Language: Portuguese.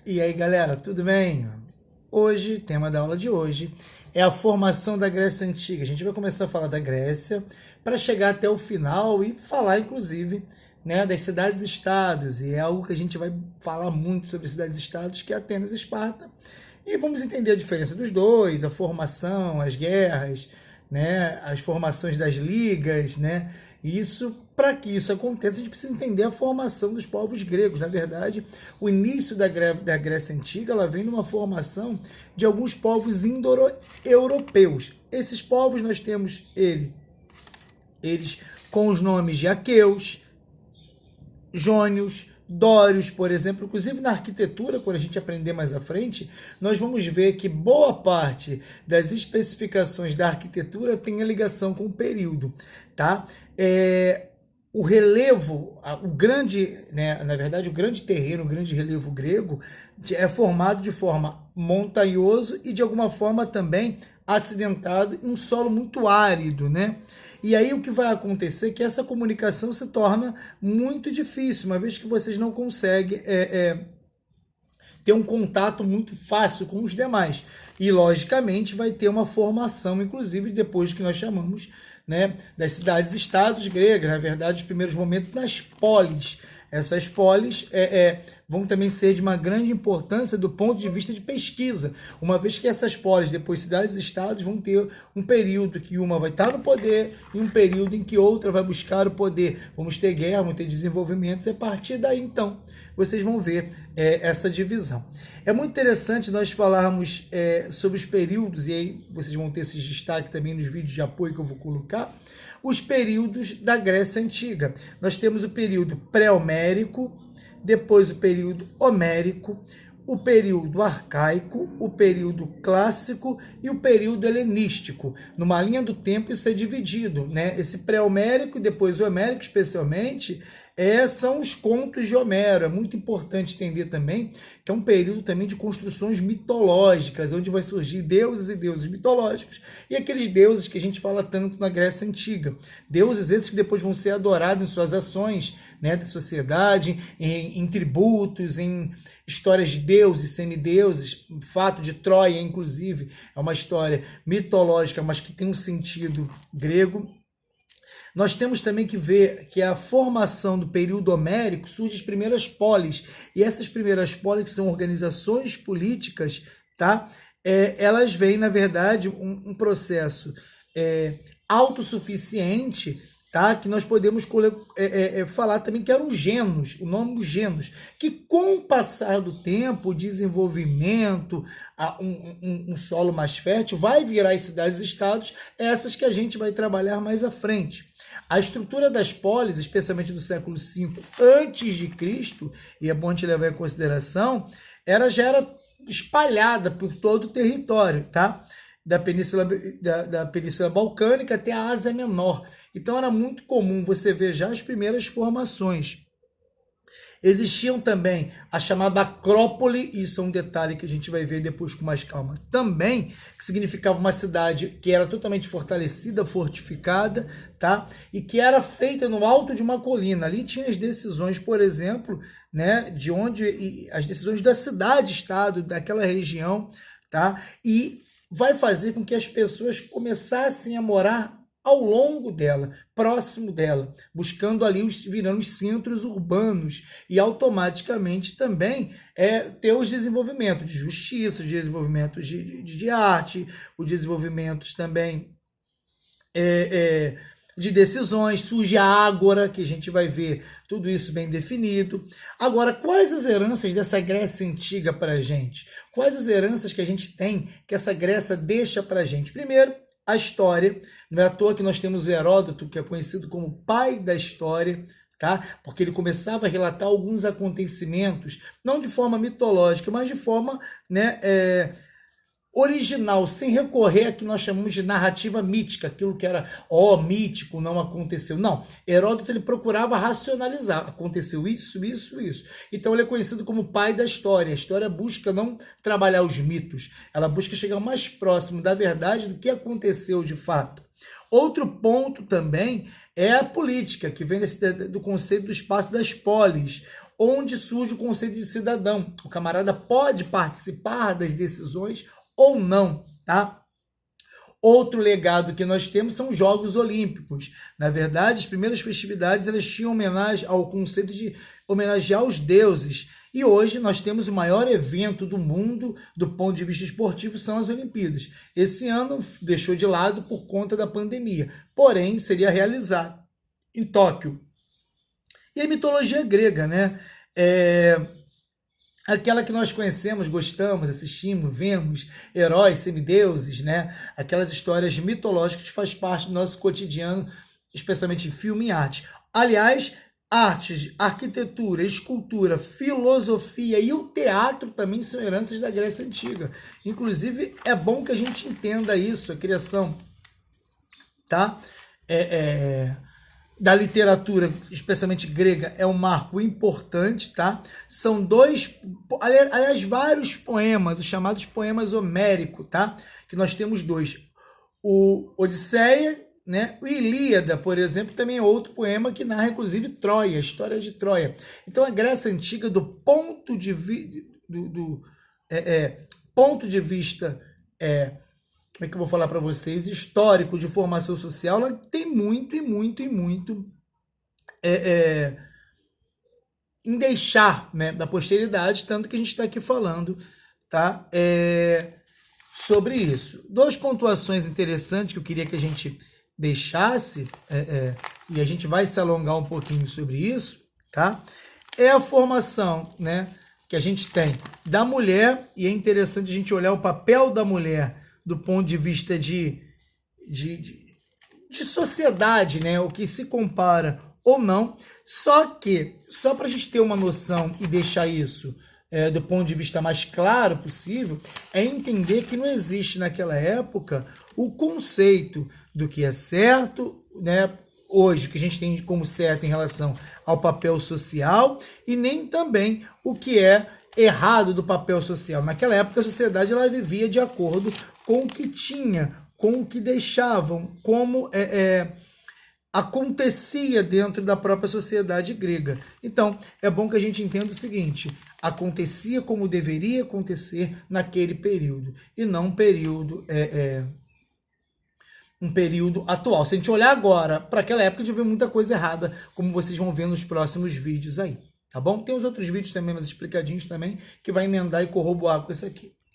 E aí, galera, tudo bem? Hoje, tema da aula de hoje é a formação da Grécia Antiga. A gente vai começar a falar da Grécia para chegar até o final e falar, inclusive, né, das cidades-estados. E é algo que a gente vai falar muito sobre cidades-estados, que é Atenas e Esparta. E vamos entender a diferença dos dois, a formação, as guerras, né, as formações das ligas, né? Isso, para que isso aconteça, a gente precisa entender a formação dos povos gregos. Na verdade, o início da Grécia Antiga ela vem numa formação de alguns povos indo-europeus. Esses povos nós temos eles com os nomes de aqueus, jônios, dórios, por exemplo. Inclusive na arquitetura, quando a gente aprender mais à frente, nós vamos ver que boa parte das especificações da arquitetura tem a ligação com o período, tá? O relevo, o grande, né, na verdade, o grande terreno, o grande relevo grego é formado de forma montanhoso e de alguma forma também acidentado em um solo muito árido, né? E aí o que vai acontecer é que essa comunicação se torna muito difícil, uma vez que vocês não conseguem ter um contato muito fácil com os demais. E, logicamente, vai ter uma formação, inclusive, depois que nós chamamos, né, das cidades-estados gregas, na verdade, os primeiros momentos das polis. Essas polis vão também ser de uma grande importância do ponto de vista de pesquisa, uma vez que essas polis, depois cidades-estados, vão ter um período que uma vai estar no poder e um período em que outra vai buscar o poder. Vamos ter guerra, vamos ter desenvolvimentos, e a partir daí, então, vocês vão ver essa divisão. É muito interessante nós falarmos sobre os períodos, e aí vocês vão ter esses destaques também nos vídeos de apoio que eu vou colocar, os períodos da Grécia Antiga. Nós temos o período pré-homérico, depois o período homérico, o período arcaico, o período clássico e o período helenístico. Numa linha do tempo isso é dividido, né? Esse pré-homérico e depois o homérico, especialmente, são os contos de Homero. É muito importante entender também que é um período também de construções mitológicas, onde vai surgir deuses e deuses mitológicos e aqueles deuses que a gente fala tanto na Grécia Antiga. Deuses esses que depois vão ser adorados em suas ações, né, da sociedade, em tributos, em histórias de deuses, semideuses. O fato de Troia, inclusive, é uma história mitológica, mas que tem um sentido grego. Nós temos também que ver que a formação do período homérico surge as primeiras polis, e essas primeiras polis, que são organizações políticas, tá? Elas vêm, na verdade, um processo autossuficiente, tá? Que nós podemos falar também que eram genos, o nome dos genos, que com o passar do tempo, o desenvolvimento, um solo mais fértil, vai virar as cidades-estados, essas que a gente vai trabalhar mais à frente. A estrutura das polis, especialmente do século V antes de Cristo, e é bom a gente levar em consideração, já era espalhada por todo o território, tá? Da Península Balcânica até a Ásia Menor. Então era muito comum você ver já as primeiras formações. Existiam também a chamada Acrópole, isso é um detalhe que a gente vai ver depois com mais calma também, que significava uma cidade que era totalmente fortalecida, fortificada, tá? E que era feita no alto de uma colina. Ali tinha as decisões, por exemplo, né, de onde as decisões da cidade-estado, daquela região, tá? E vai fazer com que as pessoas começassem a morar ao longo dela, próximo dela, buscando ali, virando os centros urbanos e automaticamente também ter os desenvolvimentos de justiça, os desenvolvimentos de arte, os desenvolvimentos também de decisões, surge a ágora, que a gente vai ver tudo isso bem definido. Agora, quais as heranças dessa Grécia Antiga para a gente? Quais as heranças que a gente tem, que essa Grécia deixa para a gente? Primeiro, a história. Não é à toa que nós temos o Heródoto, que é conhecido como pai da história, tá? Porque ele começava a relatar alguns acontecimentos, não de forma mitológica, mas de forma, né, original, sem recorrer a que nós chamamos de narrativa mítica, aquilo que era mítico, não aconteceu. Não, Heródoto ele procurava racionalizar, aconteceu isso, isso, isso. Então ele é conhecido como pai da história. A história busca não trabalhar os mitos, ela busca chegar mais próximo da verdade do que aconteceu de fato. Outro ponto também é a política, que vem do conceito do espaço das polis, onde surge o conceito de cidadão. O camarada pode participar das decisões ou não, tá? Outro legado que nós temos são os Jogos Olímpicos. Na verdade, as primeiras festividades elas tinham homenagem ao conceito de homenagear os deuses. E hoje nós temos o maior evento do mundo do ponto de vista esportivo, são as Olimpíadas. Esse ano deixou de lado por conta da pandemia, porém seria realizado em Tóquio. E a mitologia grega, né? Aquela que nós conhecemos, gostamos, assistimos, vemos, heróis, semideuses, né? Aquelas histórias mitológicas que faz parte do nosso cotidiano, especialmente em filme e arte. Aliás, artes, arquitetura, escultura, filosofia e o teatro também são heranças da Grécia Antiga. Inclusive, é bom que a gente entenda isso, a criação, tá? Da literatura, especialmente grega, é um marco importante, tá? São aliás, vários poemas, os chamados poemas homéricos, tá? Que nós temos dois. O Odisseia, né? O Ilíada, por exemplo, também é outro poema que narra, inclusive, Troia, a história de Troia. Então, a Grécia Antiga, do ponto de vista como é que eu vou falar para vocês, histórico de formação social, ela tem muito em deixar, né, da posteridade, tanto que a gente está aqui falando, tá, sobre isso. Duas pontuações interessantes que eu queria que a gente deixasse, e a gente vai se alongar um pouquinho sobre isso, tá, é a formação, né, que a gente tem da mulher, e é interessante a gente olhar o papel da mulher do ponto de vista de sociedade, né? O que se compara ou não. Só para a gente ter uma noção e deixar isso do ponto de vista mais claro possível, é entender que não existe naquela época o conceito do que é certo, né? Hoje, que a gente tem como certo em relação ao papel social, e nem também o que é errado do papel social. Naquela época, a sociedade ela vivia de acordo com o que tinha, com o que deixavam, como acontecia dentro da própria sociedade grega. Então, é bom que a gente entenda o seguinte: acontecia como deveria acontecer naquele período, e não um período atual. Se a gente olhar agora para aquela época, a gente vê muita coisa errada, como vocês vão ver nos próximos vídeos aí, tá bom? Tem os outros vídeos também, mais explicadinhos também, que vai emendar e corroborar com isso aqui.